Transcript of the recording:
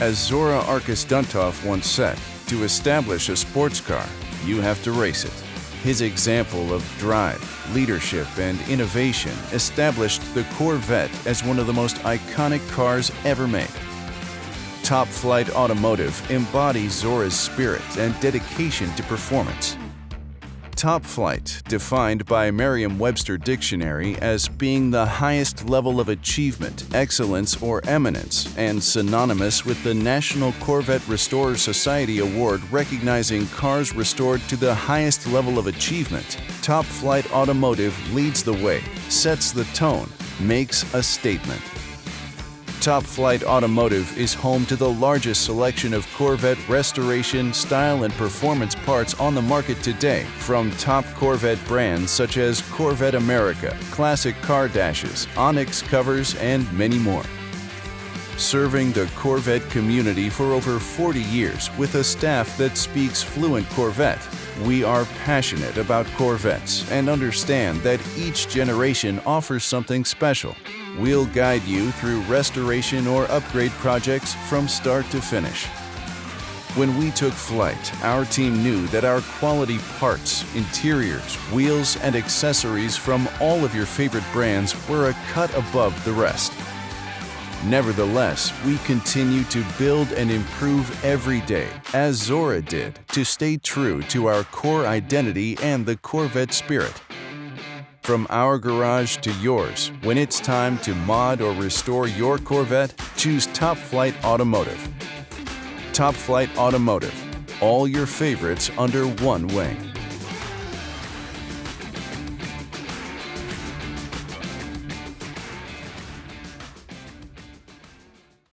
As Zora Arkus-Duntov once said, to establish a sports car, you have to race it. His example of drive, leadership, and innovation established the Corvette as one of the most iconic cars ever made. Top Flight Automotive embodies Zora's spirit and dedication to performance. Top Flight, defined by Merriam-Webster Dictionary as being the highest level of achievement, excellence, or eminence, and synonymous with the National Corvette Restorers Society award recognizing cars restored to the highest level of achievement, Top Flight Automotive leads the way, sets the tone, makes a statement. Top Flight Automotive is home to the largest selection of Corvette restoration, style, and performance parts on the market today, from top Corvette brands such as Corvette America, classic car dashes, Onyx Covers, and many more. Serving the Corvette community for over 40 years with a staff that speaks fluent Corvette, we are passionate about Corvettes and understand that each generation offers something special. We'll guide you through restoration or upgrade projects from start to finish. When we took flight, our team knew that our quality parts, interiors, wheels, and accessories from all of your favorite brands were a cut above the rest. Nevertheless, we continue to build and improve every day, as Zora did, to stay true to our core identity and the Corvette spirit. From our garage to yours, when it's time to mod or restore your Corvette, choose Top Flight Automotive. Top Flight Automotive, all your favorites under one wing.